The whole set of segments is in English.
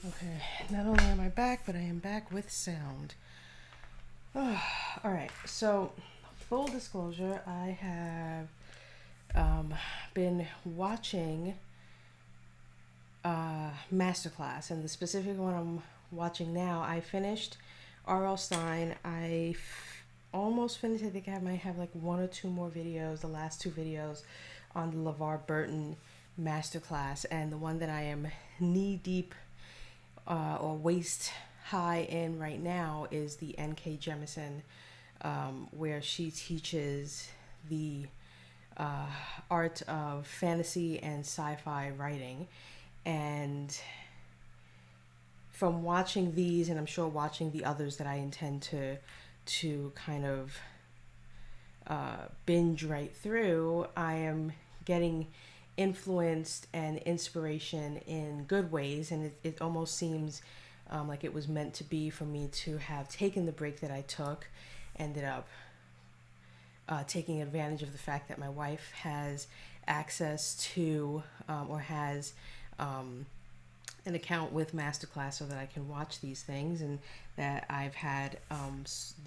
Okay, not only am I back, but I am back with sound. All right, so full disclosure, I have been watching Masterclass, and the specific one I'm watching now, I finished R.L. Stein. Almost finished. I think I might have like one or two more videos, the last two videos on the LeVar Burton Masterclass, and the one that I am knee deep or waist high in right now is the N.K. Jemisin, where she teaches the uh, art of fantasy and sci-fi writing. And from watching these, and I'm sure watching the others that I intend to kind of binge right through, I am getting influenced and inspiration in good ways, and it almost seems like it was meant to be for me to have taken the break that I took. Ended up taking advantage of the fact that my wife has access to or has an account with Masterclass so that I can watch these things, and that I've had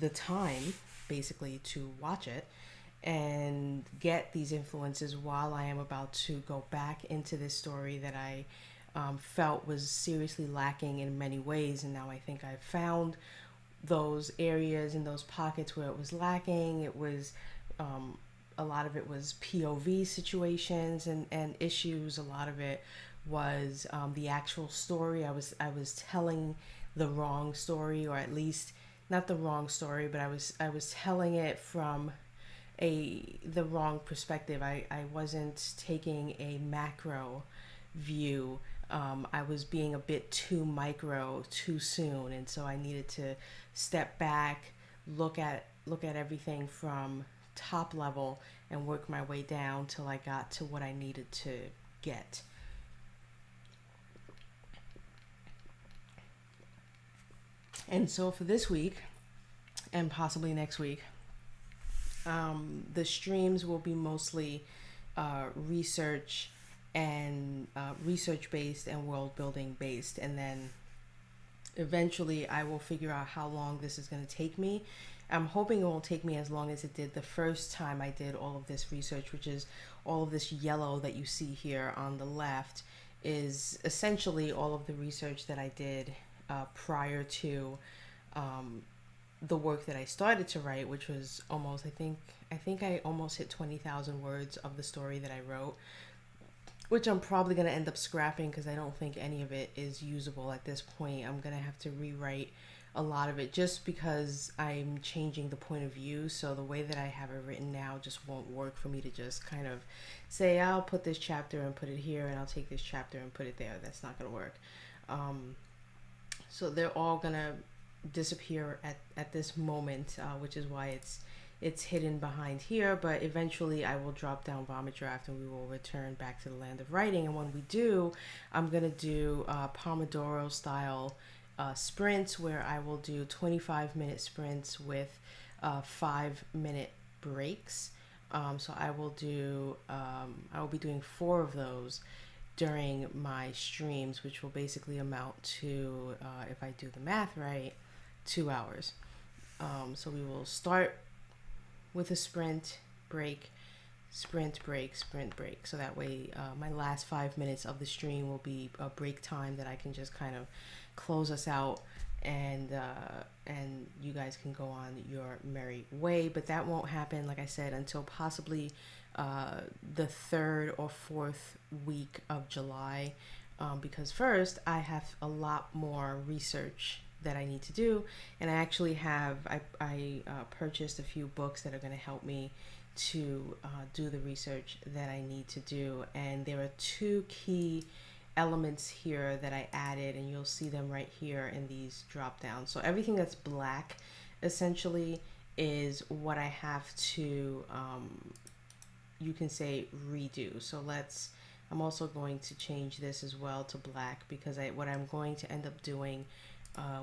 the time basically to watch it and get these influences while I am about to go back into this story that I felt was seriously lacking in many ways. And now I think I've found those areas and those pockets where it was lacking. It was a lot of it was POV situations and issues. A lot of it was the actual story. I was telling the wrong story, or at least not the wrong story, but I was telling it from the wrong perspective. I wasn't taking a macro view. I was being a bit too micro too soon, and so I needed to step back, look at everything from top level and work my way down till I got to what I needed to get. And so for this week and possibly next week, the streams will be mostly research and research based and world building based, and then eventually I will figure out how long this is going to take me. I'm hoping it won't take me as long as it did the first time I did all of this research, which is all of this yellow that you see here on the left is essentially all of the research that I did prior to um, the work that I started to write, which was almost, I think I almost hit 20,000 words of the story that I wrote, which I'm probably going to end up scrapping because I don't think any of it is usable at this point. I'm going to have to rewrite a lot of it just because I'm changing the point of view. So the way that I have it written now just won't work for me to just kind of say, I'll put this chapter and put it here, and I'll take this chapter and put it there. That's not going to work. So they're all going to disappear at this moment, which is why it's hidden behind here. But eventually I will drop down Vomit Draft and we will return back to the land of writing. And when we do, I'm going to do Pomodoro style sprints, where I will do 25-minute sprints with 5-minute breaks. So I will be doing 4 of those during my streams, which will basically amount to, if I do the math right, 2 hours. So we will start with a sprint, break, sprint, break, sprint, break. So that way, my last 5 minutes of the stream will be a break time that I can just kind of close us out, and you guys can go on your merry way. But that won't happen, like I said, until possibly the 3rd or 4th week of July, because first I have a lot more research that I need to do, and I actually have I purchased a few books that are going to help me to do the research that I need to do. And there are 2 key elements here that I added, and you'll see them right here in these drop downs. So everything that's black essentially is what I have to you can say redo. So I'm also going to change this as well to black, because what I'm going to end up doing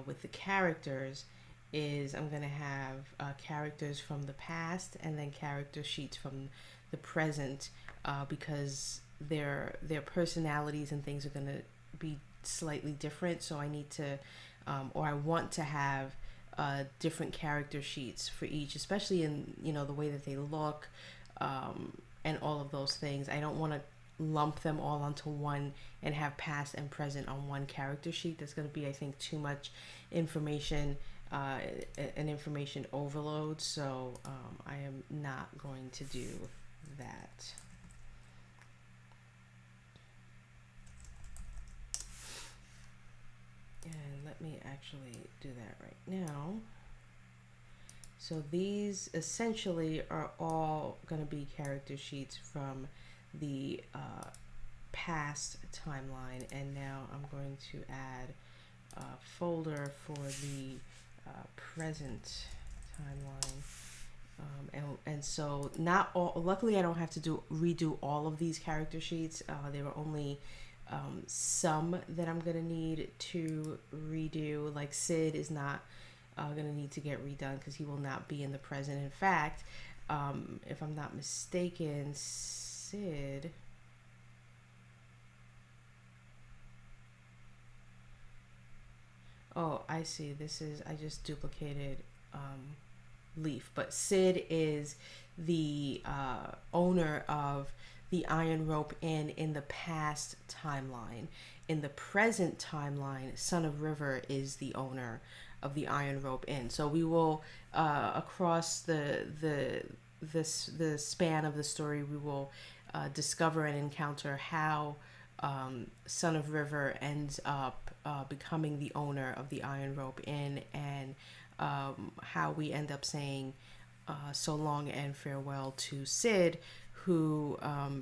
with the characters is I'm going to have characters from the past and then character sheets from the present, because their personalities and things are going to be slightly different, so I need to, or I want to have different character sheets for each, especially in, you know, the way that they look, and all of those things. I don't want to lump them all onto one and have past and present on one character sheet. That's going to be, I think, too much information, an information overload. So I am not going to do that. And let me actually do that right now. So these essentially are all going to be character sheets from the past timeline, and now I'm going to add a folder for the present timeline. And so not all, luckily I don't have to redo all of these character sheets. There were only some that I'm gonna need to redo. Like Sid is not gonna need to get redone because he will not be in the present. In fact, if I'm not mistaken, Sid, oh, I see, this is, I just duplicated Leaf, but Sid is the owner of the Iron Rope Inn in the past timeline. In the present timeline, Son of River is the owner of the Iron Rope Inn. So we will, across the span of the story, we will discover and encounter how Son of River ends up becoming the owner of the Iron Rope Inn, and how we end up saying so long and farewell to Sid, who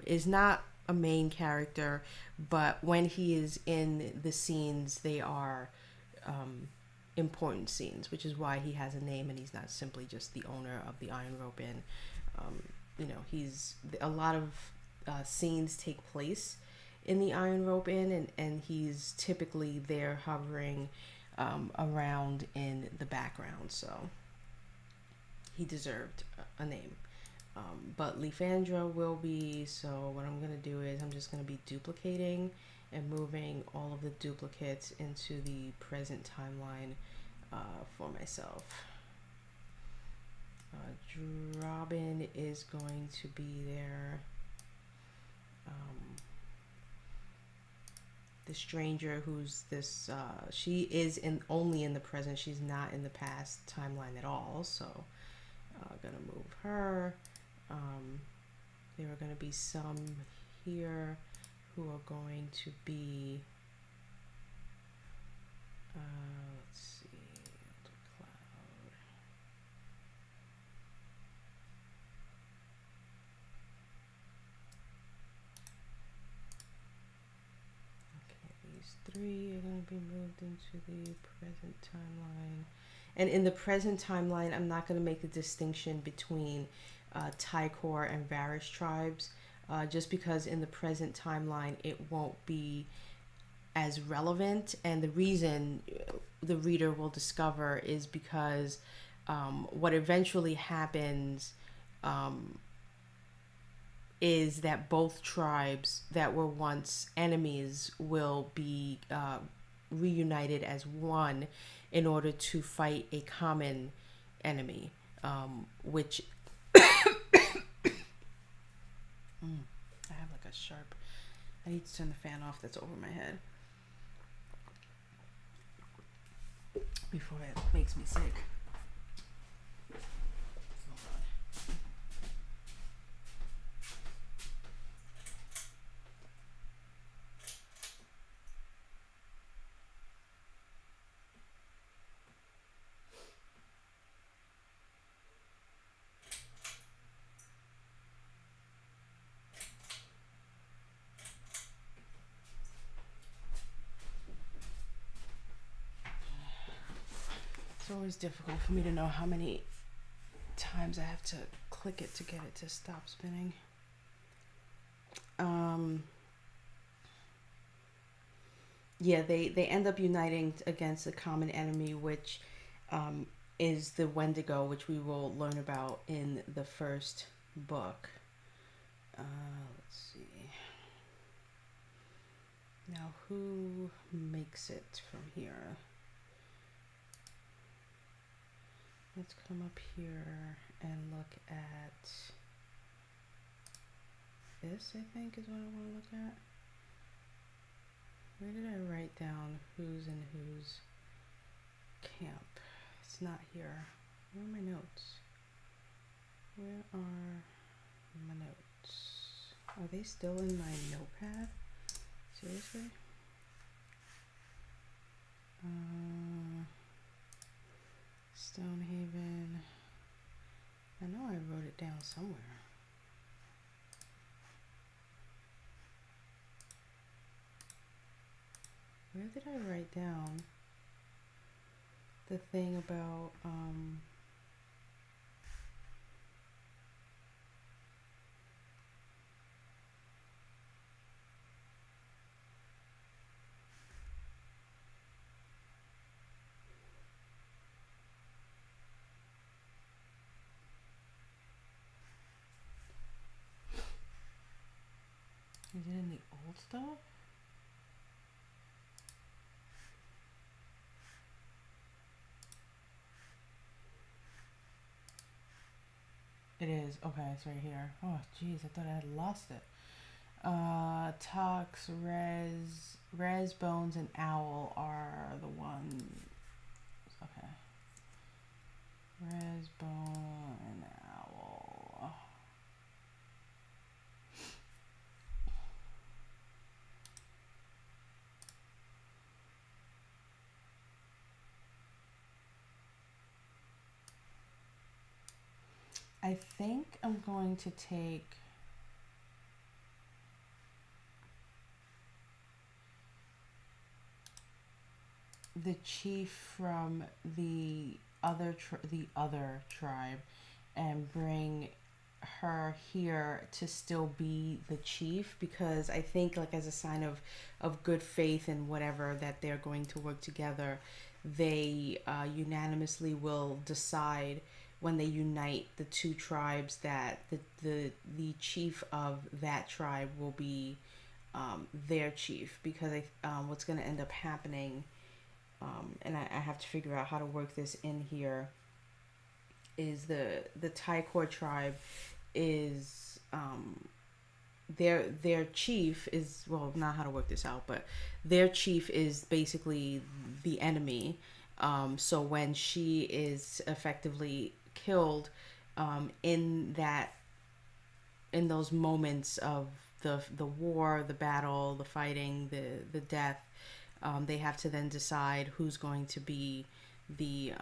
is not a main character, but when he is in the scenes, they are important scenes, which is why he has a name and he's not simply just the owner of the Iron Rope Inn. You know, he's, a lot of scenes take place in the Iron Rope Inn, and he's typically there hovering around in the background, so he deserved a name. But Leafandra will be, so what I'm going to do is I'm just going to be duplicating and moving all of the duplicates into the present timeline for myself. Robin is going to be there. The stranger, who's this, she is only in the present, she's not in the past timeline at all, so gonna move her. There are gonna be some here who are going to be, let's see, Elder Cloud. Three are going to be moved into the present timeline. And in the present timeline, I'm not going to make a distinction between Tycor and Varish tribes, just because in the present timeline it won't be as relevant. And the reason the reader will discover is because what eventually happens is that both tribes that were once enemies will be reunited as one in order to fight a common enemy, which I have like a sharp, I need to turn the fan off that's over my head before it makes me sick. It's always difficult for me to know how many times I have to click it to get it to stop spinning. Yeah, they end up uniting against a common enemy, which is the Wendigo, which we will learn about in the first book. Let's see. Now, who makes it from here? Let's come up here and look at this, I think is what I want to look at. Where did I write down who's in whose camp? It's not here. Where are my notes? Where are my notes? Are they still in my notepad? Seriously? Stonehaven. I know I wrote it down somewhere. Where did I write down the thing about is it in the old stuff? It is. Okay, it's right here. Oh, jeez, I thought I had lost it. Tux, Res, Bones, and Owl are the ones. Okay. Res, Bone, and Owl. I think I'm going to take the chief from the other tribe and bring her here to still be the chief, because I think, like, as a sign of good faith and whatever, that they're going to work together, they unanimously will decide when they unite the two tribes that the chief of that tribe will be their chief, because what's going to end up happening, and I have to figure out how to work this in here, is the Taikor tribe is their chief is, well, not how to work this out, but their chief is basically the enemy. So when she is effectively killed in those moments of the war, the battle, the fighting, the death, they have to then decide who's going to be the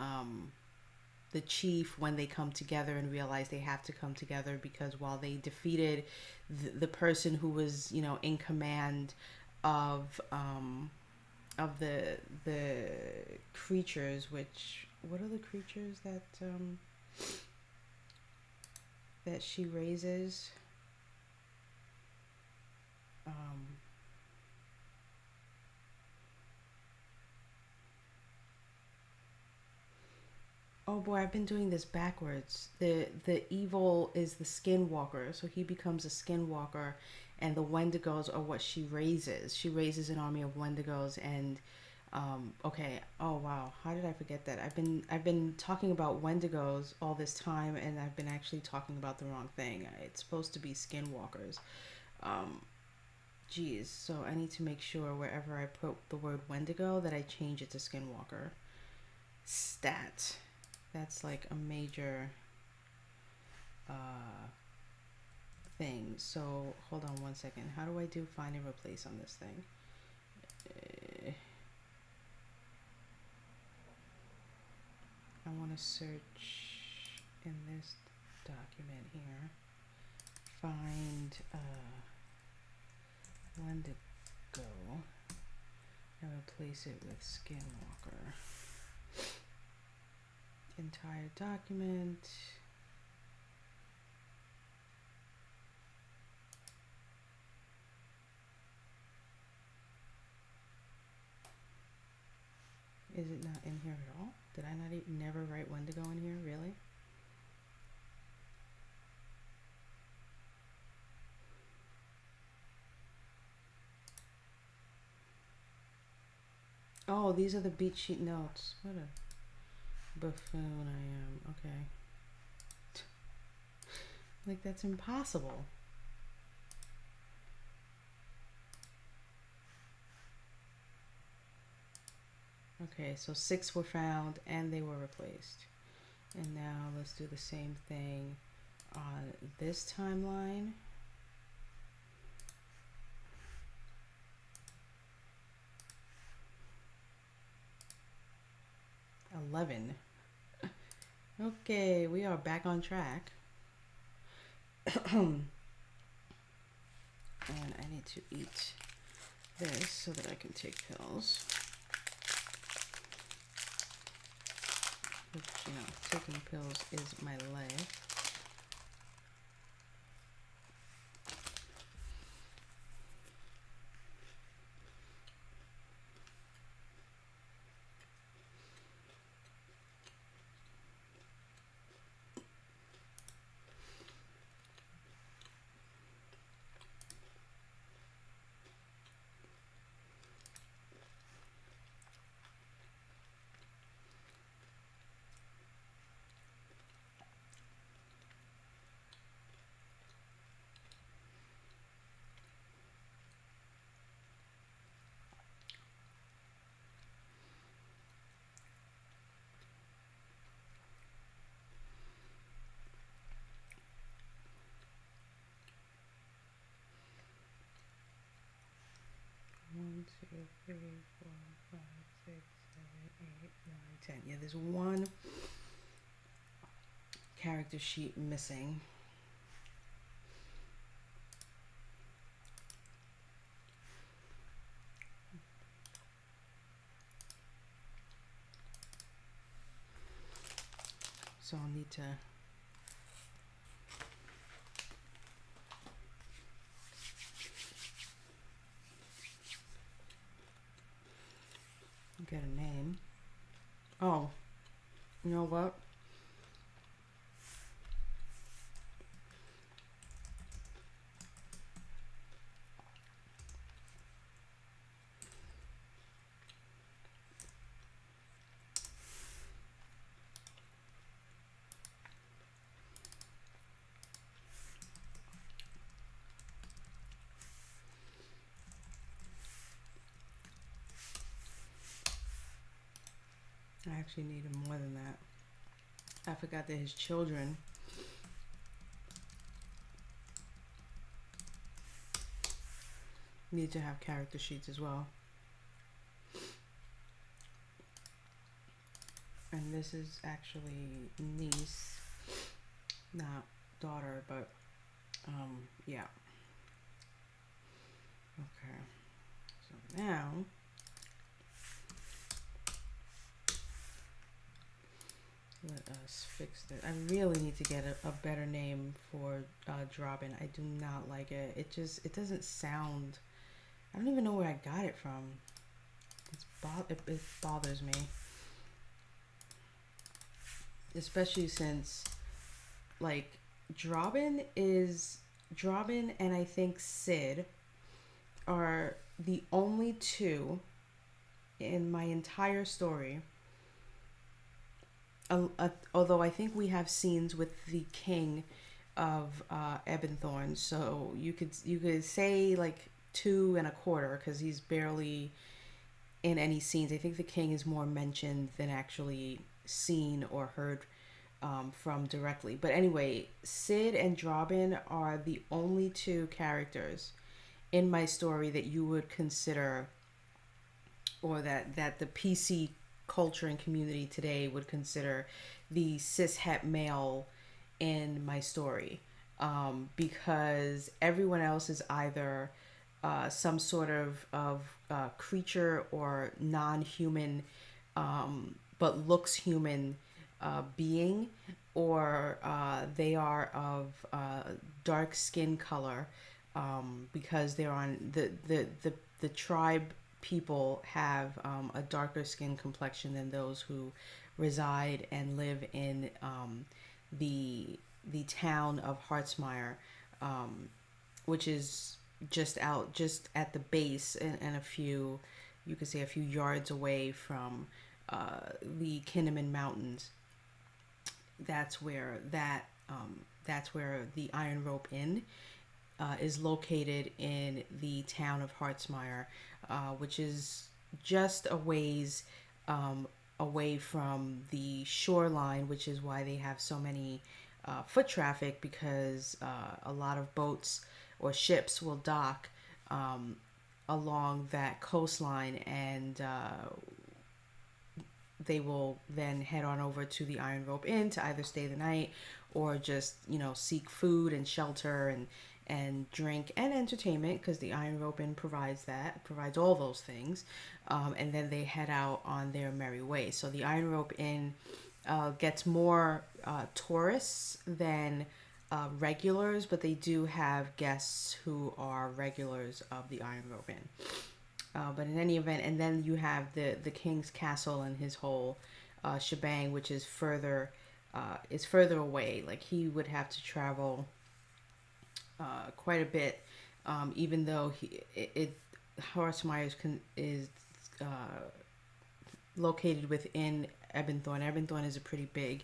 chief when they come together and realize they have to come together, because while they defeated the person who was, in command of the creatures, which, what are the creatures that she raises? Oh boy, I've been doing this backwards. The evil is the skinwalker, so he becomes a skinwalker, and the Wendigos are what she raises. She raises an army of Wendigos, and okay. Oh wow, how did I forget that? I've been talking about Wendigos all this time, and I've been actually talking about the wrong thing. It's supposed to be skinwalkers. Geez, so I need to make sure wherever I put the word Wendigo that I change it to skinwalker. Stat. That's like a major thing. So hold on one second. How do I do find and replace on this thing? I want to search in this document here. Find Wendigo and replace it with Skinwalker. Entire document. Is it not in here at all? Did I not never write Wendigo in here? Really? Oh, these are the beat sheet notes. What a buffoon I am. Okay. Like, that's impossible. Okay, so 6 were found and they were replaced. And now let's do the same thing on this timeline. $11. Okay, we are back on track. And I need to eat this so that I can take pills. Which, you know, taking pills is my life. One, two, three, 4, 5, 6, 7, 8, 9, 10. Yeah, there's one character sheet missing. So I'll need to get a name. Oh, you know what? I actually needed more than that. I forgot that his children need to have character sheets as well. And this is actually niece, not daughter, but yeah. Okay, so now let us fix this. I really need to get a better name for Drobin. I do not like it. It doesn't sound. I don't even know where I got it from. It bothers me, especially since like Drobin and I think Sid are the only two in my entire story. Although I think we have scenes with the king of Ebonthorn, so you could say like 2 1/4 because he's barely in any scenes. I think the king is more mentioned than actually seen or heard from directly. But anyway, Sid and Drobin are the only 2 characters in my story that you would consider, or that the PC culture and community today would consider the cishet male in my story, because everyone else is either some sort of creature or non-human but looks human being, or they are of dark skin color, because they're on the tribe. People have a darker skin complexion than those who reside and live in the town of Hartsmire, which is just at the base and a few you could say a few yards away from the Kinnaman Mountains. That's where that's where the Iron Rope Inn is located, in the town of Hartsmire, which is just a ways away from the shoreline, which is why they have so many foot traffic, because a lot of boats or ships will dock along that coastline, and they will then head on over to the Iron Rope Inn to either stay the night or just, seek food and shelter and drink and entertainment, because the Iron Rope Inn provides all those things. And then they head out on their merry way. So the Iron Rope Inn gets more tourists than regulars, but they do have guests who are regulars of the Iron Rope Inn. But in any event, and then you have the King's Castle and his whole shebang, which is further away. Like, he would have to travel quite a bit, even though Horsemeyer's is located within Ebenthorn. Ebenthorn is a pretty big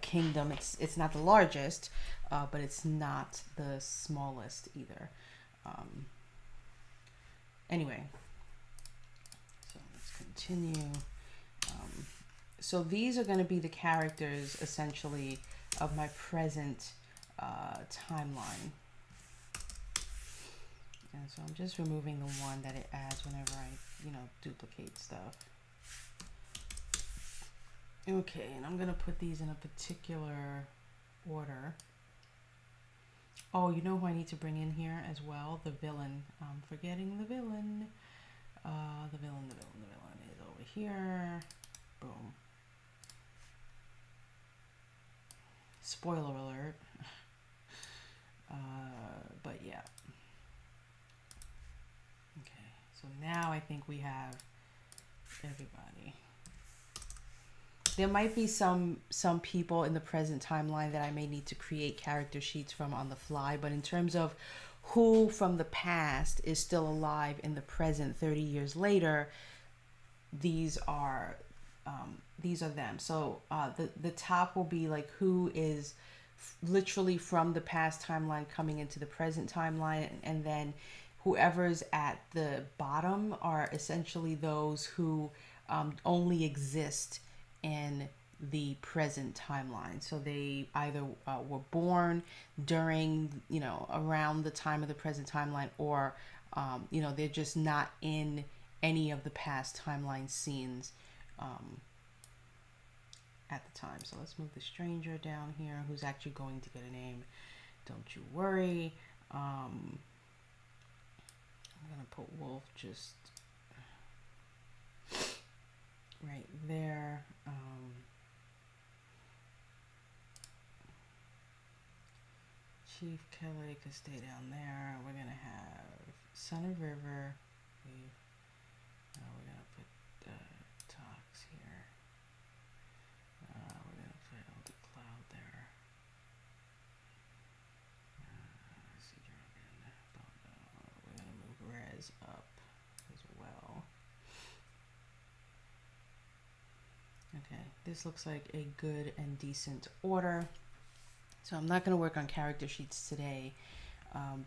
kingdom. It's not the largest, but it's not the smallest either. Anyway, so let's continue. So these are going to be the characters, essentially, of my present timeline. And so I'm just removing the one that it adds whenever I, duplicate stuff. Okay, and I'm going to put these in a particular order. Oh, you know who I need to bring in here as well? The villain. I'm forgetting the villain. The villain is over here. Boom. Spoiler alert. But yeah. Okay, so now I think we have everybody. There might be some people in the present timeline that I may need to create character sheets from on the fly, but in terms of who from the past is still alive in the present 30 years later, these are them. So the top will be like who is literally from the past timeline coming into the present timeline, and then whoever's at the bottom are essentially those who only exist in the present timeline. So they either were born during, around the time of the present timeline, or, they're just not in any of the past timeline scenes at the time. So let's move the stranger down here, who's actually going to get a name. Don't you worry. I'm going to put Wolf just right there. Chief Kelly could stay down there. We're going to have Son of River. We're going to put Tox here. We're going to put Elder Cloud there. We're going to move Rez up as well. Okay, this looks like a good and decent order. So I'm not going to work on character sheets today,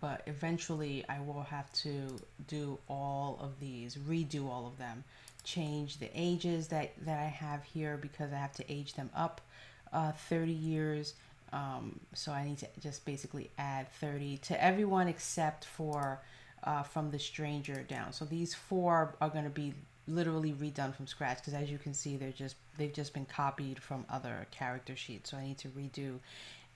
but eventually I will have to do all of these, redo all of them, change the ages that I have here, because I have to age them up 30 years. So I need to just basically add 30 to everyone except for from the stranger down. So these 4 are going to be literally redone from scratch, because as you can see, they've just been copied from other character sheets. So I need to redo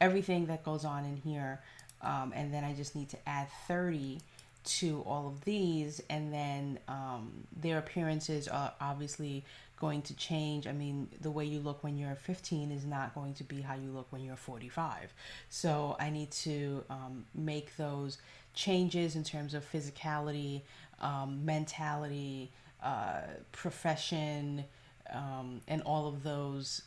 everything that goes on in here, and then I just need to add 30 to all of these, and then their appearances are obviously going to change. I mean, the way you look when you're 15 is not going to be how you look when you're 45. So I need to make those changes in terms of physicality, mentality, profession, and all of those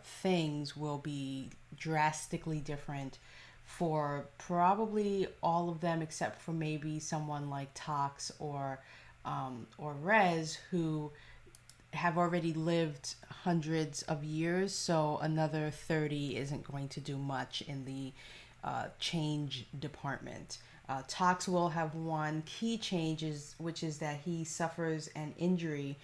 things will be drastically different for probably all of them, except for maybe someone like Tox or or res who have already lived hundreds of years, so another 30 isn't going to do much in the change department. Tox will have one key changes, which is that he suffers an injury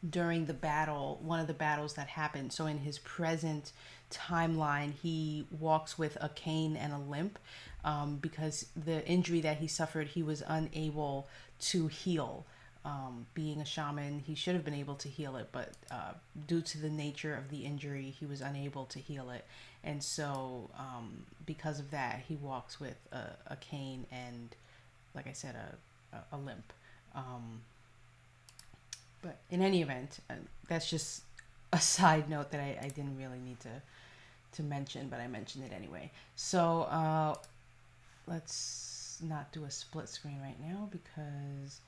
during the battle, one of the battles that happened. So in his present timeline, he walks with a cane and a limp because the injury that he suffered, he was unable to heal. Being a shaman, he should have been able to heal it, but due to the nature of the injury, he was unable to heal it. And so, because of that, he walks with a cane and, like I said, a limp. But in any event, that's just a side note that I didn't really need to mention, but I mentioned it anyway. So let's not do a split screen right now because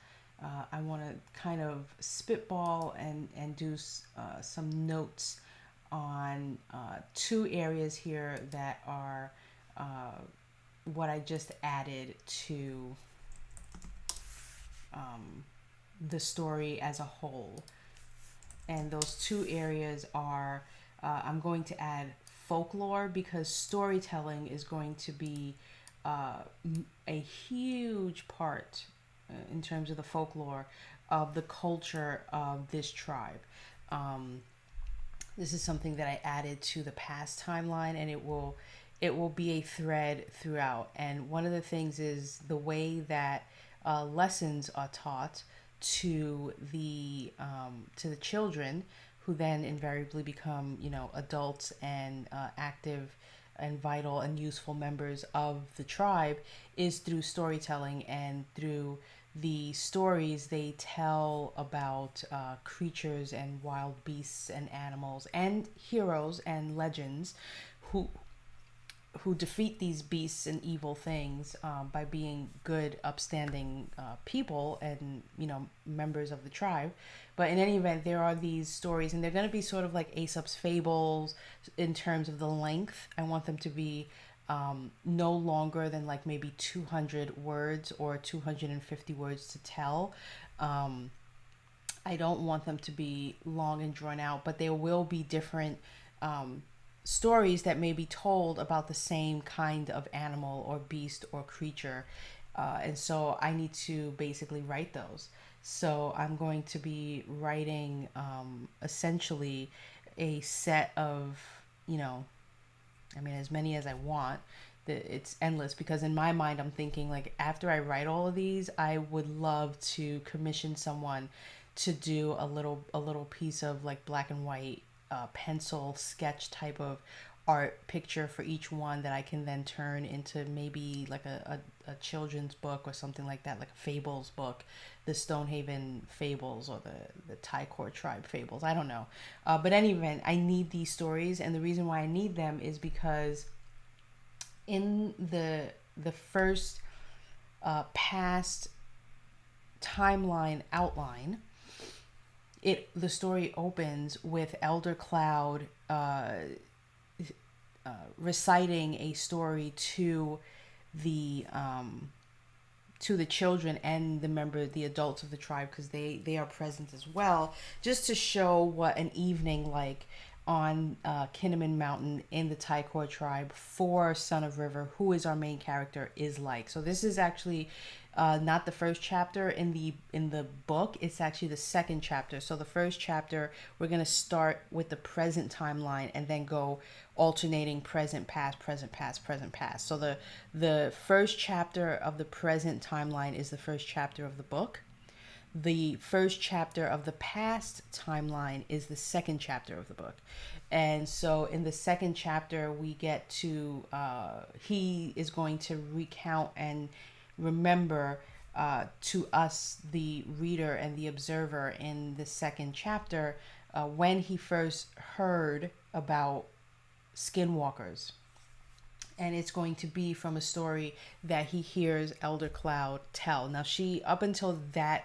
I want to kind of spitball and do some notes on two areas here that are what I just added to the story as a whole. And those two areas are I'm going to add folklore because storytelling is going to be a huge part in terms of the folklore of the culture of this tribe. This is something that I added to the past timeline, and it will be a thread throughout. And one of the things is the way that lessons are taught to the children, who then invariably become adults and active and vital and useful members of the tribe, is through storytelling and through the stories they tell about creatures and wild beasts and animals and heroes and legends who defeat these beasts and evil things by being good, upstanding people and members of the tribe. But in any event, there are these stories, and they're going to be sort of like Aesop's fables in terms of the length. I want them to be no longer than like maybe 200 words or 250 words to tell. I don't want them to be long and drawn out, but there will be different stories that may be told about the same kind of animal or beast or creature. And so I need to basically write those. So I'm going to be writing essentially a set of, as many as I want. It's endless because in my mind I'm thinking like after I write all of these, I would love to commission someone to do a little piece of like black and white pencil sketch type of art picture for each one that I can then turn into maybe like a children's book or something like that, like a fables book, the Stonehaven fables or the Tycor tribe fables. I don't know. But any event, I need these stories, and the reason why I need them is because in the first past timeline outline, the story opens with Elder Cloud reciting a story to the children and the adults of the tribe, because they are present as well, just to show what an evening like on Kinnaman Mountain in the Tycor tribe for Son of River, who is our main character, is like. So this is actually not the first chapter in the book. It's actually the second chapter. So the first chapter, we're going to start with the present timeline and then go alternating present, past, present, past, present, past. So the first chapter of the present timeline is the first chapter of the book. The first chapter of the past timeline is the second chapter of the book. And so in the second chapter, we get to, he is going to recount and remember to us, the reader and the observer, in the second chapter, when he first heard about skinwalkers. And it's going to be from a story that he hears Elder Cloud tell. Now, she, up until that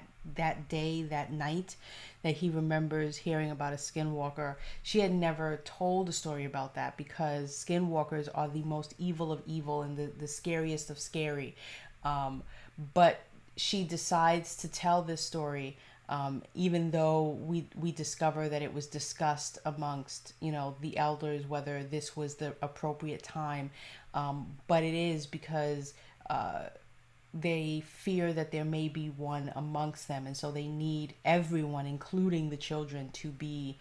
day, that night that he remembers hearing about a skinwalker, she had never told a story about that, because skinwalkers are the most evil of evil and the scariest of scary. But she decides to tell this story, even though we discover that it was discussed amongst, the elders whether this was the appropriate time, but it is because they fear that there may be one amongst them, and so they need everyone, including the children, to be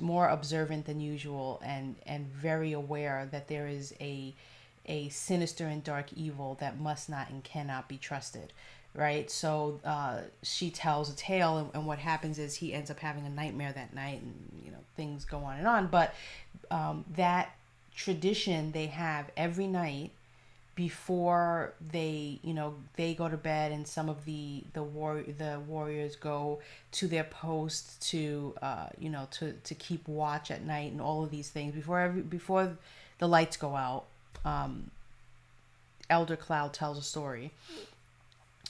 more observant than usual, and very aware that there is a sinister and dark evil that must not and cannot be trusted, right? So she tells a tale, and what happens is he ends up having a nightmare that night, and things go on and on. But that tradition they have every night before they go to bed, and some of the warriors go to their post to to keep watch at night, and all of these things before the lights go out. Elder Cloud tells a story,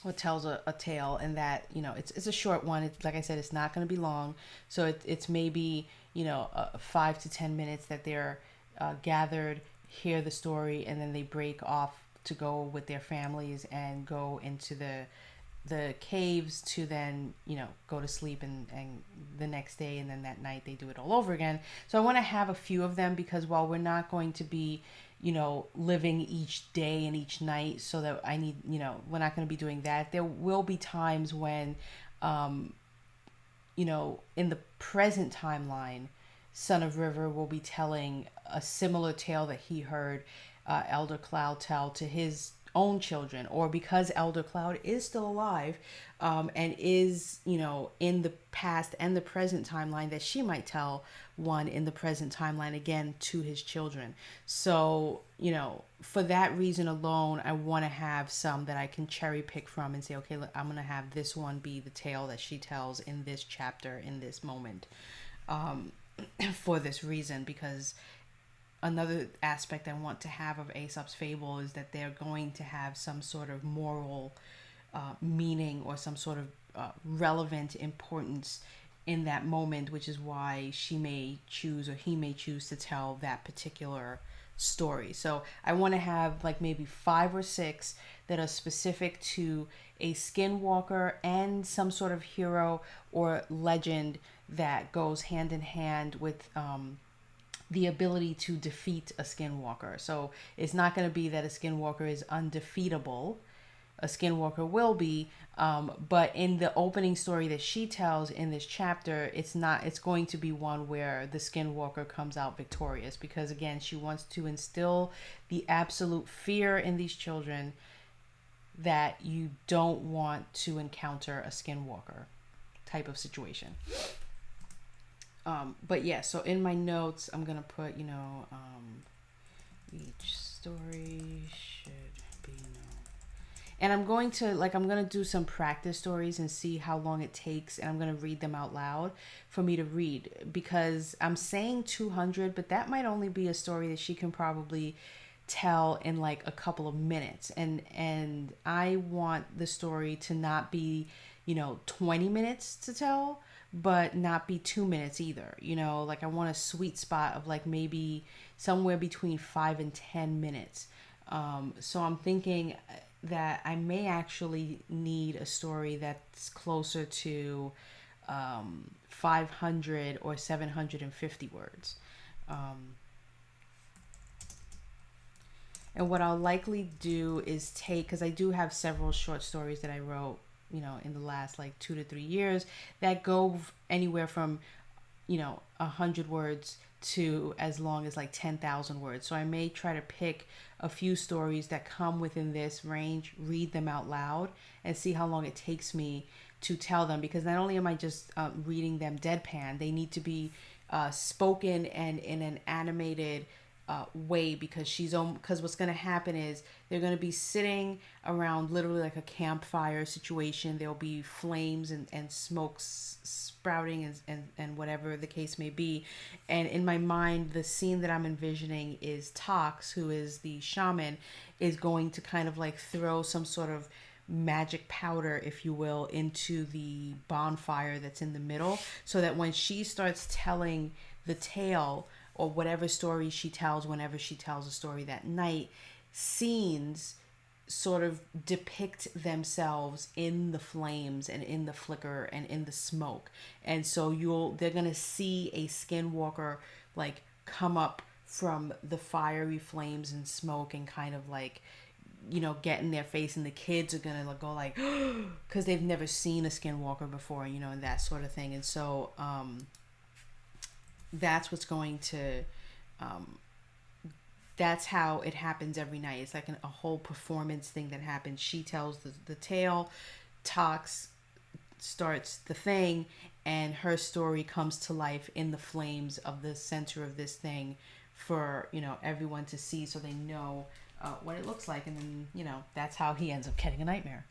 or tells a tale, and that it's a short one. It's, like I said, it's not going to be long, so it's maybe 5 to 10 minutes that they're gathered, hear the story, and then they break off to go with their families and go into the caves to then go to sleep, and the next day, and then that night they do it all over again. So I want to have a few of them, because while we're not going to be living each day and each night, so that we're not going to be doing that, there will be times when in the present timeline, Son of River will be telling a similar tale that he heard Elder Cloud tell to his own children, or because Elder Cloud is still alive, and is in the past and the present timeline, that she might tell one in the present timeline again to his children. So for that reason alone, I want to have some that I can cherry pick from and say, okay, look, I'm gonna have this one be the tale that she tells in this chapter, in this moment, for this reason. Because another aspect I want to have of Aesop's fable is that they're going to have some sort of moral meaning, or some sort of relevant importance in that moment, which is why she may choose, or he may choose, to tell that particular story. So I want to have like maybe 5 or 6 that are specific to a skinwalker and some sort of hero or legend that goes hand in hand with the ability to defeat a skinwalker. So it's not going to be that a skinwalker is undefeatable. A skinwalker will be, but in the opening story that she tells in this chapter, it's going to be one where the skinwalker comes out victorious, because again, she wants to instill the absolute fear in these children that you don't want to encounter a skinwalker type of situation. But yeah, so in my notes, I'm going to put, each story should be known. And I'm going to do some practice stories and see how long it takes. And I'm going to read them out loud for me to read, because I'm saying 200, but that might only be a story that she can probably tell in like a couple of minutes. And I want the story to not be, 20 minutes to tell, but not be 2 minutes either. I want a sweet spot of like maybe somewhere between 5 and 10 minutes. So I'm thinking that I may actually need a story that's closer to 500 or 750 words. And what I'll likely do is because I do have several short stories that I wrote, in the last like 2 to 3 years that go anywhere from, 100 words to as long as like 10,000 words. So I may try to pick a few stories that come within this range, read them out loud, and see how long it takes me to tell them. Because not only am I just reading them deadpan, they need to be spoken and in an animated way, because what's going to happen is they're going to be sitting around literally like a campfire situation. There'll be flames and smoke sprouting and whatever the case may be. And in my mind, the scene that I'm envisioning is Tox, who is the shaman, is going to kind of like throw some sort of magic powder, if you will, into the bonfire that's in the middle, so that when she starts telling the tale, or whatever story she tells, whenever she tells a story that night, scenes sort of depict themselves in the flames and in the flicker and in the smoke. And so they're going to see a skinwalker like come up from the fiery flames and smoke and kind of like, get in their face, and the kids are gonna go like because they've never seen a skinwalker before, and that sort of thing. And so that's what's going to that's how it happens every night. It's like a whole performance thing that happens. She tells the tale, Tox starts the thing, and her story comes to life in the flames of the center of this thing for everyone to see, so they know what it looks like. And then that's how he ends up getting a nightmare.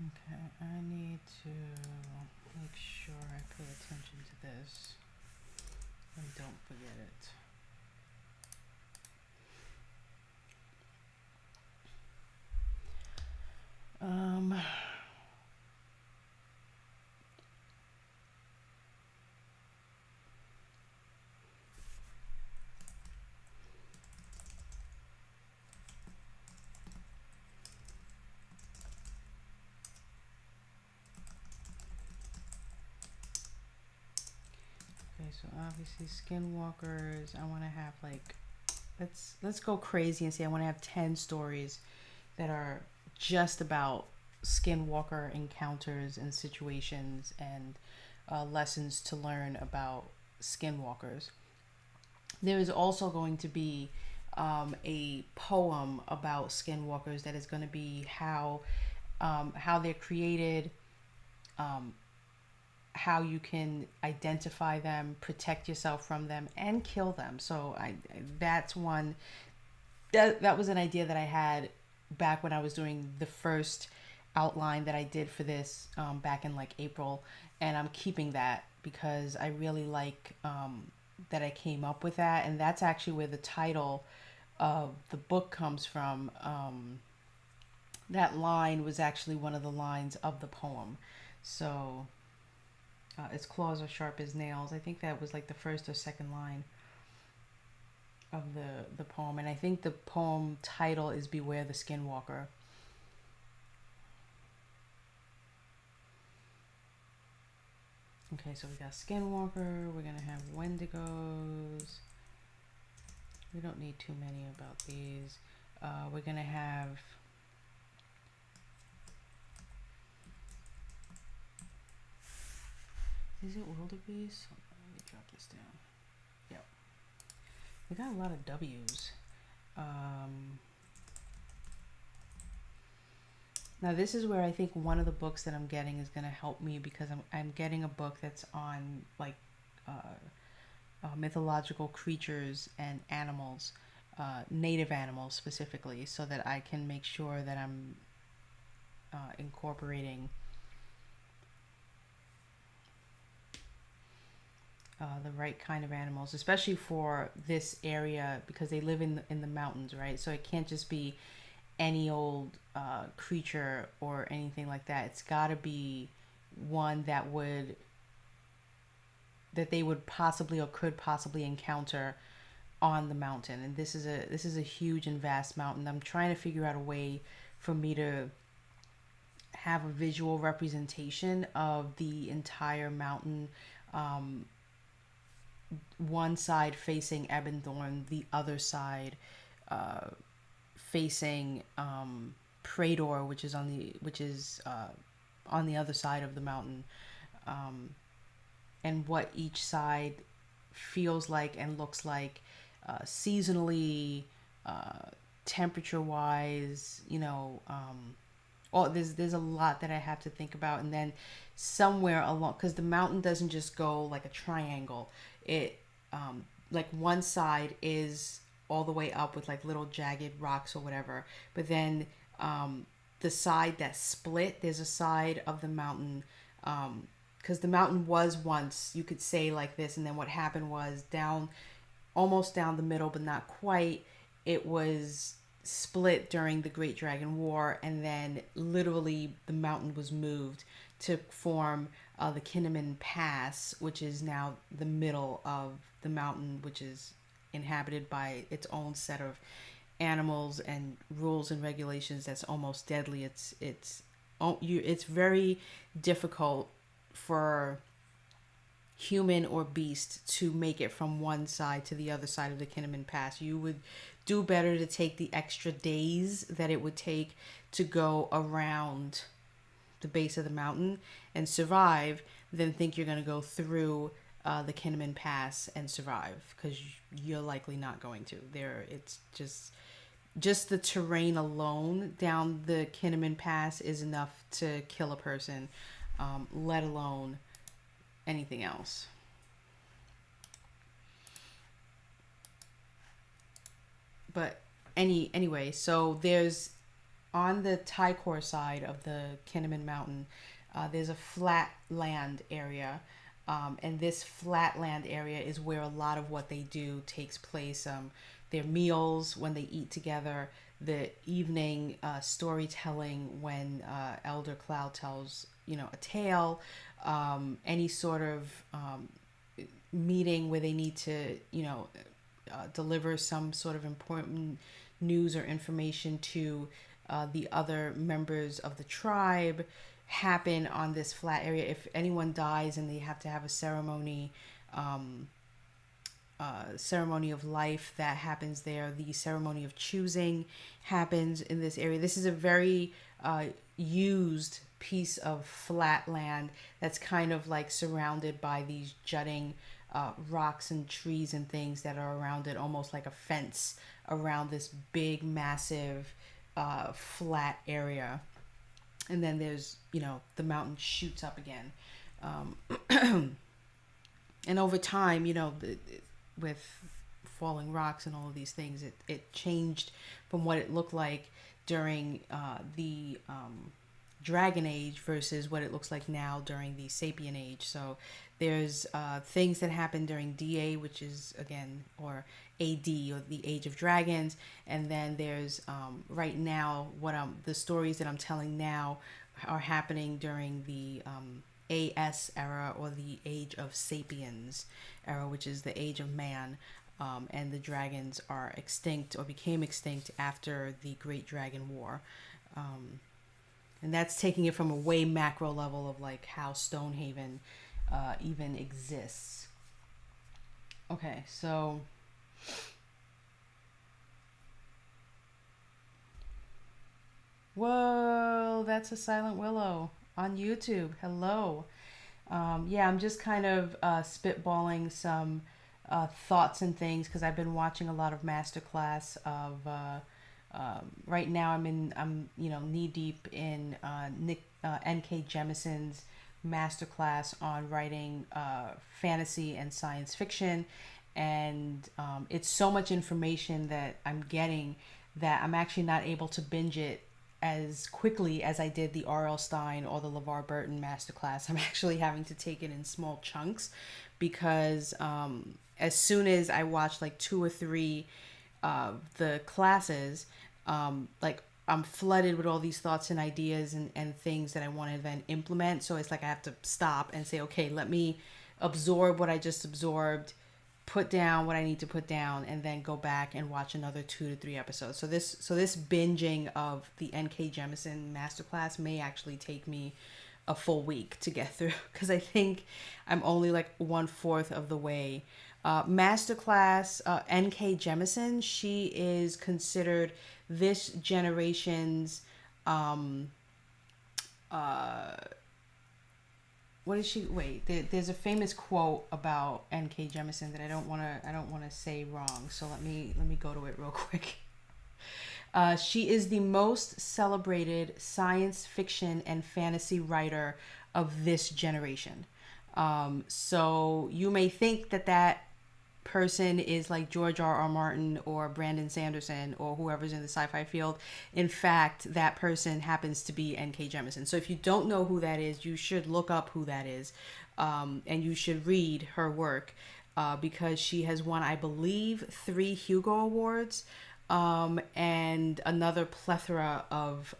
Okay, I need to make sure I pay attention to this and don't forget it. Okay, so obviously skinwalkers, I want to have like, let's go crazy and say I want to have 10 stories that are just about skinwalker encounters and situations and lessons to learn about skinwalkers. There is also going to be a poem about skinwalkers that is going to be how they're created, um, how you can identify them, protect yourself from them, and kill them. So that's one that was an idea that I had back when I was doing the first outline that I did for this back in like April, and I'm keeping that because I really like that I came up with that, and that's actually where the title of the book comes from. That line was actually one of the lines of the poem. So its claws are sharp as nails. I think that was like the first or second line of the poem, and I think the poem title is "Beware the Skinwalker." Okay, so we got Skinwalker. We're gonna have Wendigos. We don't need too many about these. We're gonna have is it wildebeest? Let me drop this down. Yep. We got a lot of W's. Now this is where I think one of the books that I'm getting is going to help me, because I'm getting a book that's on like mythological creatures and animals, native animals specifically, so that I can make sure that I'm incorporating the right kind of animals, especially for this area, because they live in the mountains, right? So it can't just be any old creature or anything like that. It's got to be one that they would possibly or could possibly encounter on the mountain. And this is a huge and vast mountain. I'm trying to figure out a way for me to have a visual representation of the entire mountain. One side facing Ebonthorn, the other side facing Prador, which is on the other side of the mountain, and what each side feels like and looks like seasonally, temperature wise, there's a lot that I have to think about. And then somewhere along, because the mountain doesn't just go like a triangle, it like one side is all the way up with like little jagged rocks or whatever, but then the side that split, there's a side of the mountain, because the mountain was once, you could say, like this, and then what happened was almost down the middle, but not quite, it was split during the Great Dragon War, and then literally the mountain was moved to form the Kinnaman Pass, which is now the middle of the mountain, which is inhabited by its own set of animals and rules and regulations that's almost deadly. It's very difficult for human or beast to make it from one side to the other side of the Kinnaman Pass. You would do better to take the extra days that it would take to go around the base of the mountain and survive than think you're going to go through the Kinnaman Pass and survive, because you're likely not going to. It's just the terrain alone down the Kinnaman Pass is enough to kill a person, let alone anything else. But anyway, so there's, on the Tycor side of the Kinnaman Mountain, there's a flat land area, and this flat land area is where a lot of what they do takes place. Their meals, when they eat together, the evening storytelling when Elder Cloud tells a tale, any sort of meeting where they need to deliver some sort of important news or information to the other members of the tribe, happen on this flat area. If anyone dies and they have to have a ceremony of life, that happens there. The ceremony of choosing happens in this area. This is a very used piece of flat land that's kind of like surrounded by these jutting rocks and trees and things that are around it, almost like a fence around this big, massive, flat area. And then there's, the mountain shoots up again. And over time, with falling rocks and all of these things, it changed from what it looked like during the Dragon Age versus what it looks like now during the Sapien Age. So there's things that happen during DA, which is, again, or AD, or the Age of Dragons, and then there's right now the stories that I'm telling now are happening during the AS era, or the Age of Sapiens era, which is the Age of Man. and the dragons are extinct or became extinct after the Great Dragon War. And that's taking it from a way macro level of like how Stonehaven even exists. Okay, so whoa, that's a silent willow on YouTube. Hello. Yeah, I'm just kind of spitballing some thoughts and things because I've been watching a lot of masterclass of. Right now, I'm knee deep in N.K. Jemison's masterclass on writing fantasy and science fiction, and it's so much information that I'm getting that I'm actually not able to binge it as quickly as I did the R.L. Stine or the LeVar Burton masterclass. I'm actually having to take it in small chunks because as soon as I watch like 2 or 3 of the classes, like I'm flooded with all these thoughts and ideas and things that I want to then implement. So it's like I have to stop and say, okay, let me absorb what I just absorbed, put down what I need to put down, and then go back and watch another 2 to 3 episodes. So this binging of the N.K. Jemisin masterclass may actually take me a full week to get through because I think I'm only like 1/4 of the way. Masterclass N.K. Jemisin, she is considered this generation's what is she? Wait, there's a famous quote about N.K. Jemisin that I don't want to say wrong. So let me go to it real quick. She is the most celebrated science fiction and fantasy writer of this generation. So you may think that person is like George R.R. Martin or Brandon Sanderson or whoever's in the sci-fi field. In fact, that person happens to be N.K. Jemisin. So if you don't know who that is, you should look up who that is, and you should read her work because she has won, I believe, 3 Hugo Awards and another plethora of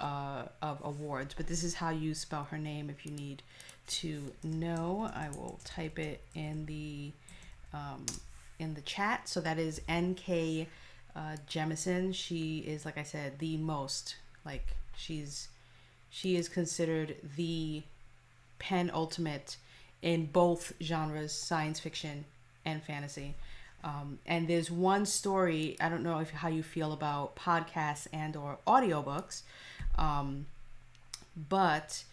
awards. But this is how you spell her name if you need to know. I will type it in the chat. So that is N.K. Jemisin. She is, like I said, the most, like she is considered the penultimate in both genres, science fiction and fantasy. And there's one story, I don't know how you feel about podcasts and or audiobooks, but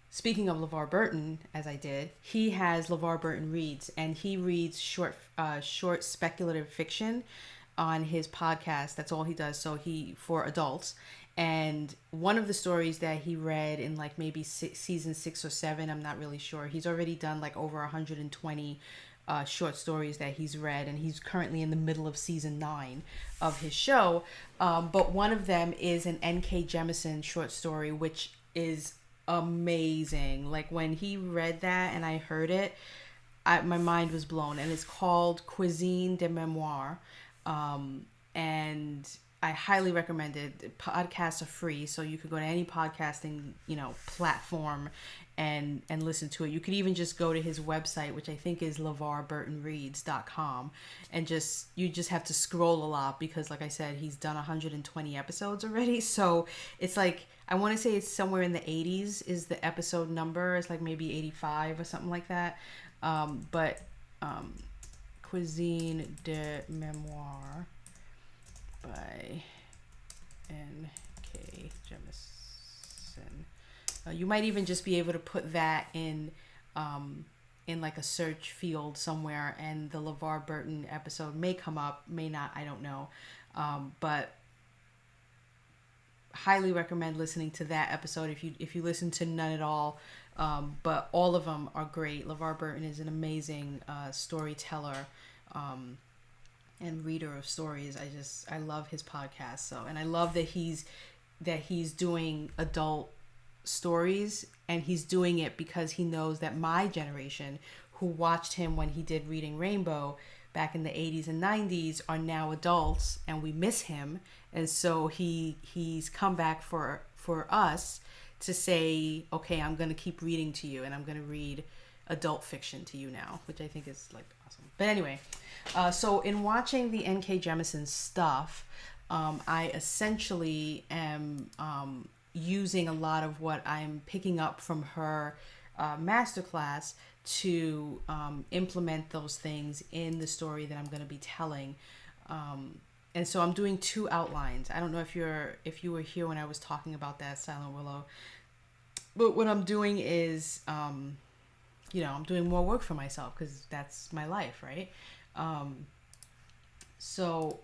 speaking of LeVar Burton, as I did, he has LeVar Burton Reads, and he reads short speculative fiction on his podcast. That's all he does. So for adults. And one of the stories that he read in like maybe season 6 or 7, I'm not really sure. He's already done like over 120 short stories that he's read, and he's currently in the middle of season 9 of his show. But one of them is an N.K. Jemisin short story, which is amazing. Like when he read that and I heard it, my mind was blown. And it's called Cuisine de Memoire, and I highly recommend it. Podcasts are free, so you could go to any podcasting platform and listen to it. You could even just go to his website, which I think is levarburtonreads.com, and you just have to scroll a lot because, like I said, he's done 120 episodes already. So it's like, I want to say it's somewhere in the 80s is the episode number. It's like maybe 85 or something like that. But Cuisine de Memoire by N.K. Jemisin. You might even just be able to put that in like a search field somewhere, and the LeVar Burton episode may come up, may not, I don't know. But highly recommend listening to that episode if you listen to none at all. But all of them are great. LeVar Burton is an amazing storyteller and reader of stories. I love his podcast. So, and I love that he's doing adult stories, and he's doing it because he knows that my generation, who watched him when he did Reading Rainbow back in the 80s and 90s, are now adults, and we miss him. And so he's come back for us to say, okay, I'm going to keep reading to you, and I'm going to read adult fiction to you now, which I think is like awesome. But anyway, so in watching the N.K. Jemisin stuff, I essentially am using a lot of what I'm picking up from her masterclass to implement those things in the story that I'm going to be telling. And so I'm doing 2 outlines. I don't know if you were here when I was talking about that, Silent Willow. But what I'm doing is, I'm doing more work for myself because that's my life, right? So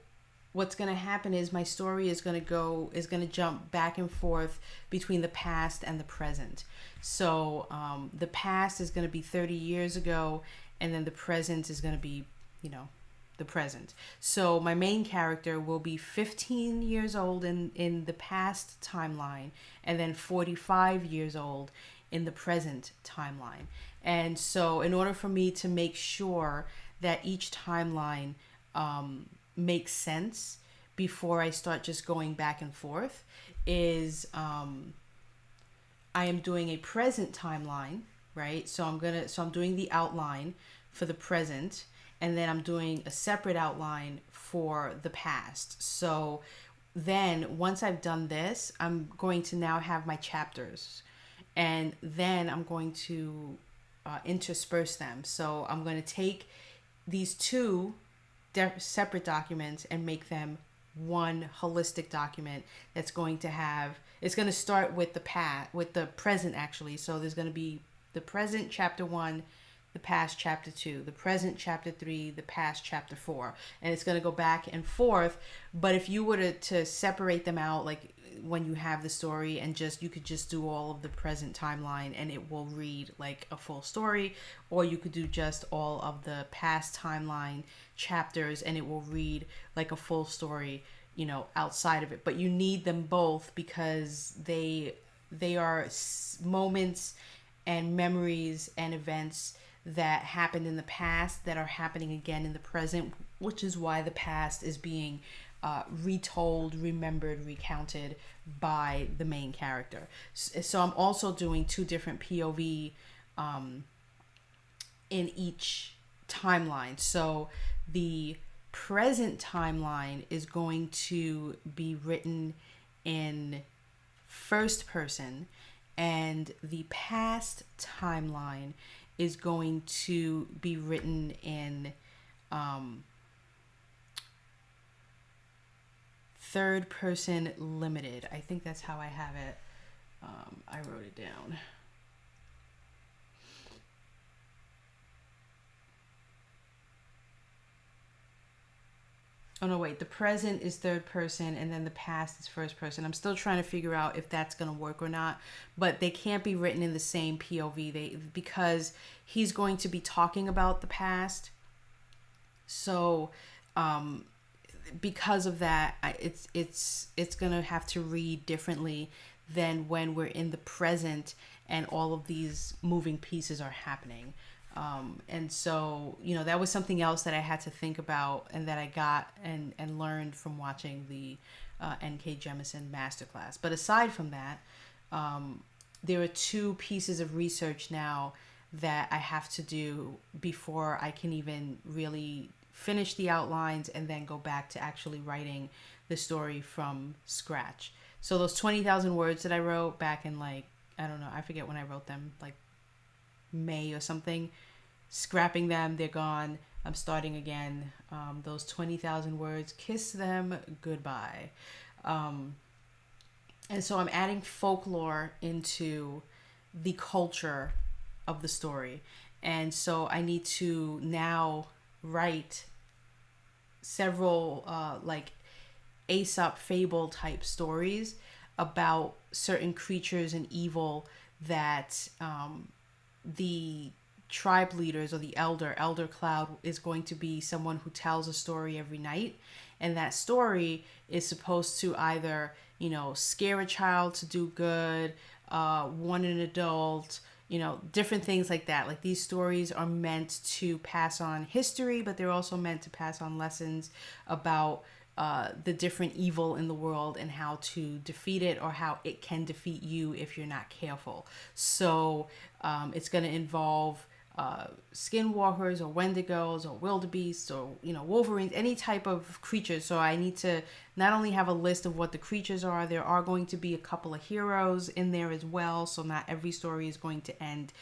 what's going to happen is my story is going to jump back and forth between the past and the present. So the past is going to be 30 years ago, and then the present is going to be, the present. So my main character will be 15 years old in the past timeline, and then 45 years old in the present timeline. And so in order for me to make sure that each timeline makes sense before I start just going back and forth is I am doing a present timeline, right? So I'm doing the outline for the present, and then I'm doing a separate outline for the past. So then once I've done this, I'm going to now have my chapters, and then I'm going to intersperse them. So I'm going to take these 2 separate documents and make them one holistic document that's going to have, it's going to start with the present actually. So there's going to be the present chapter 1, the past chapter 2, the present chapter 3, the past chapter 4, and it's going to go back and forth. But if you were to separate them out, like when you have the story, and you could just do all of the present timeline and it will read like a full story, or you could do just all of the past timeline chapters and it will read like a full story, outside of it. But you need them both because they are moments and memories and events that happened in the past that are happening again in the present, which is why the past is being retold, remembered, recounted by the main character. So I'm also doing 2 different POV in each timeline. So the present timeline is going to be written in first person, and the past timeline is going to be written in third person limited. I think that's how I have it. I wrote it down. Oh no, wait, the present is third person and then the past is first person. I'm still trying to figure out if that's going to work or not, but they can't be written in the same POV because he's going to be talking about the past. So, because of that, it's going to have to read differently than when we're in the present and all of these moving pieces are happening. And so, that was something else that I had to think about and that I got and learned from watching the N.K. Jemisin masterclass. But aside from that, there are 2 pieces of research now that I have to do before I can even really finish the outlines and then go back to actually writing the story from scratch. So those 20,000 words that I wrote back in I don't know, I forget when I wrote them, like May or something, scrapping them, they're gone. I'm starting again. Those 20,000 words, kiss them goodbye. And so I'm adding folklore into the culture of the story. And so I need to now write several Aesop fable type stories about certain creatures and evil that the tribe leaders or the elder cloud is going to be someone who tells a story every night, and that story is supposed to either scare a child to do good, warn an adult, different things like that. Like, these stories are meant to pass on history, but they're also meant to pass on lessons about the different evil in the world and how to defeat it, or how it can defeat you if you're not careful. So it's going to involve skinwalkers or wendigos or wildebeests or wolverines, any type of creatures. So I need to not only have a list of what the creatures are, there are going to be a couple of heroes in there as well, so not every story is going to end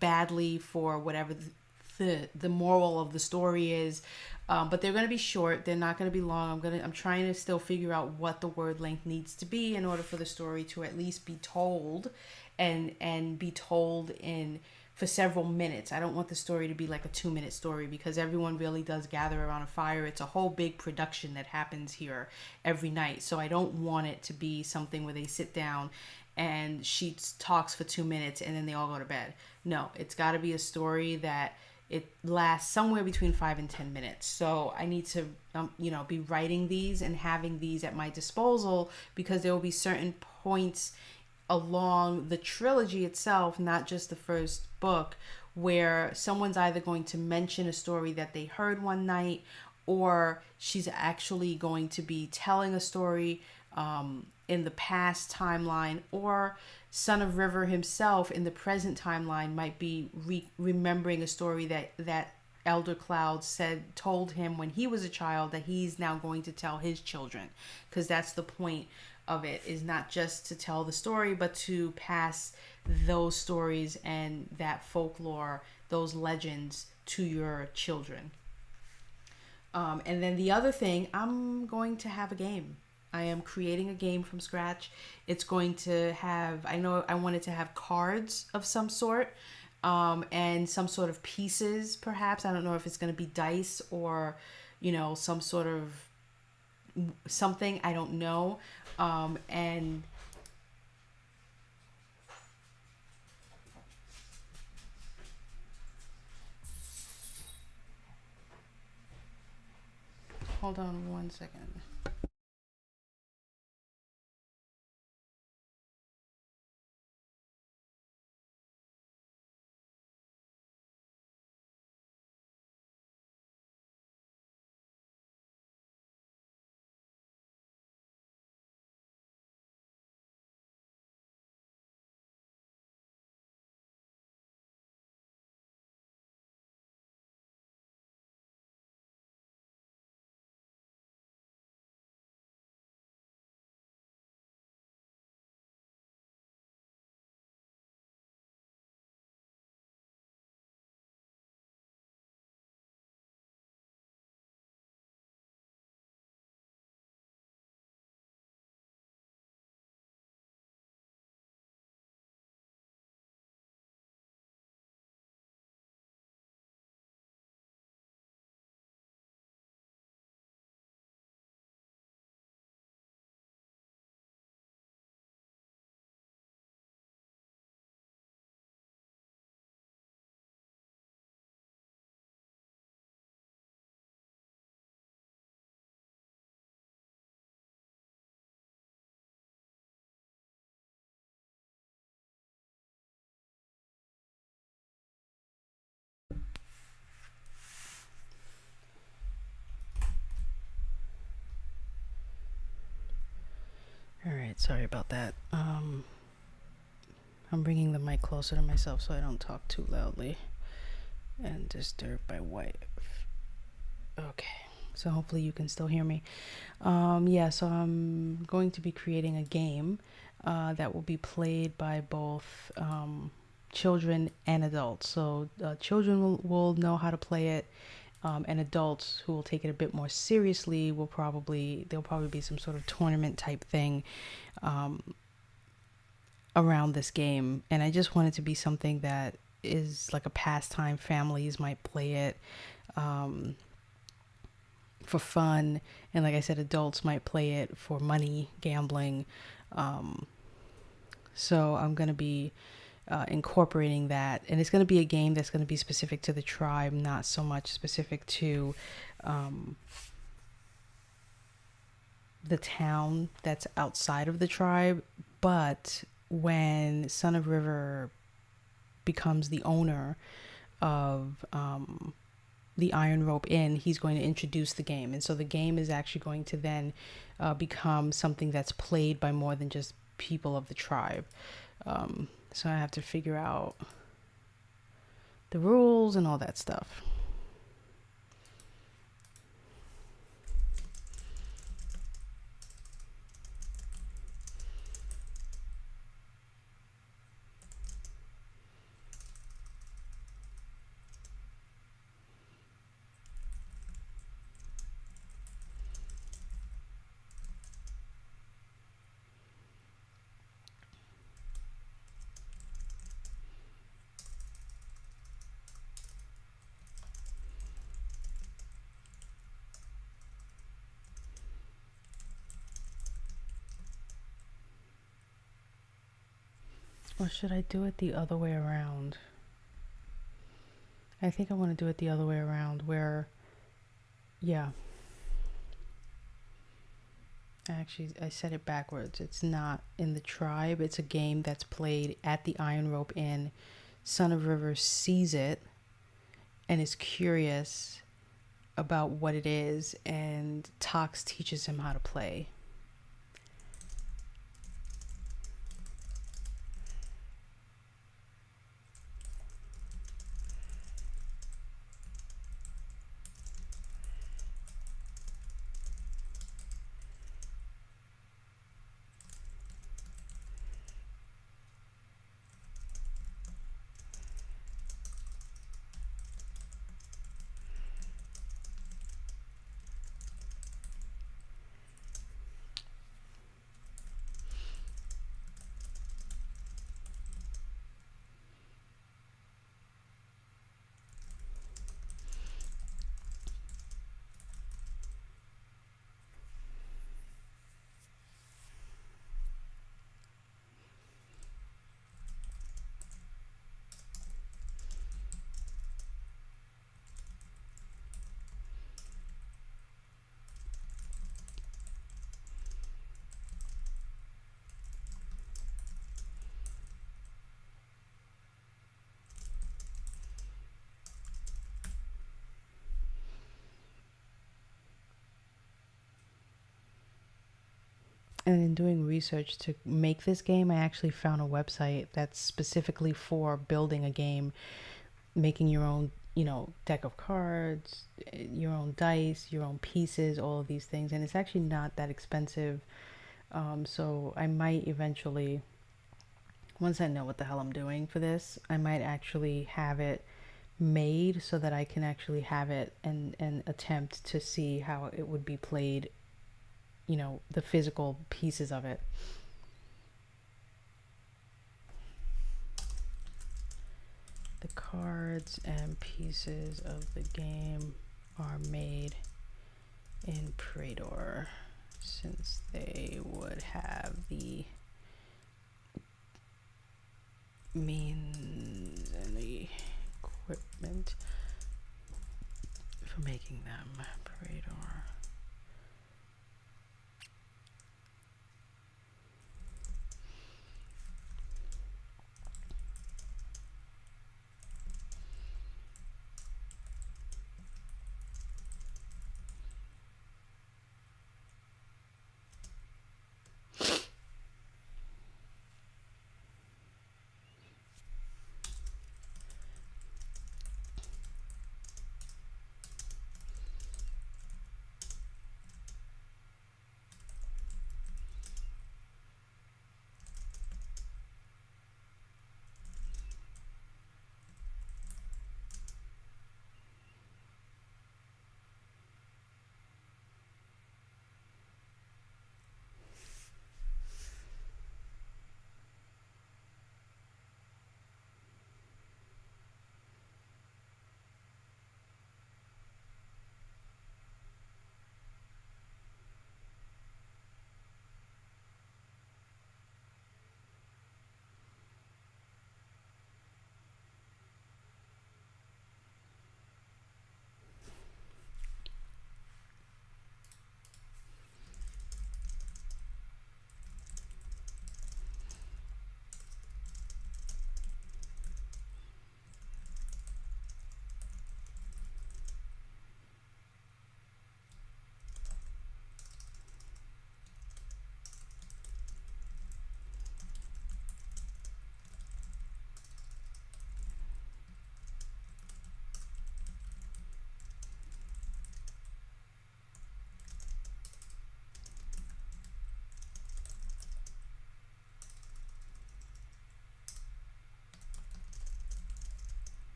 badly for whatever the moral of the story is. But they're going to be short, they're not going to be long. I'm trying to still figure out what the word length needs to be in order for the story to at least be told, and be told in for several minutes. I don't want the story to be like a 2-minute story, because everyone really does gather around a fire. It's a whole big production that happens here every night. So I don't want it to be something where they sit down and she talks for 2 minutes and then they all go to bed. No, it's got to be a story that it lasts somewhere between 5 and 10 minutes. So I need to, be writing these and having these at my disposal, because there will be certain points along the trilogy itself, not just the first book, where someone's either going to mention a story that they heard one night, or she's actually going to be telling a story in the past timeline, or Son of River himself in the present timeline might be remembering a story that Elder Cloud told him when he was a child, that he's now going to tell his children, because that's the point of it, is not just to tell the story, but to pass those stories and that folklore, those legends, to your children. And then the other thing, I'm going to have a game. I am creating a game from scratch. It's going to have, I know I wanted to have cards of some sort, and some sort of pieces, perhaps. I don't know if it's going to be dice or, some sort of something. I don't know. And hold on one second. All right, sorry about that. I'm bringing the mic closer to myself so I don't talk too loudly and disturb my wife. Okay, so hopefully you can still hear me. So I'm going to be creating a game that will be played by both children and adults. So children will know how to play it, and adults who will take it a bit more seriously there'll probably be some sort of tournament type thing around this game. And I just want it to be something that is like a pastime. Families might play it for fun, and like I said, adults might play it for money, gambling. So I'm going to be incorporating that, and it's going to be a game that's going to be specific to the tribe, not so much specific to the town that's outside of the tribe. But when Son of River becomes the owner of the Iron Rope Inn, he's going to introduce the game, and so the game is actually going to then become something that's played by more than just people of the tribe. So I have to figure out the rules and all that stuff. Or should I do it the other way around? I think I want to do it the other way around where, yeah. Actually, I said it backwards. It's not in the tribe. It's a game that's played at the Iron Rope Inn. Son of Rivers sees it and is curious about what it is, and Tox teaches him how to play. And in doing research to make this game, I actually found a website that's specifically for building a game, making your own, deck of cards, your own dice, your own pieces, all of these things. And it's actually not that expensive. So I might eventually, once I know what the hell I'm doing for this, I might actually have it made so that I can actually have it and attempt to see how it would be played, the physical pieces of it. The cards and pieces of the game are made in Prador, since they would have the means and the equipment for making them.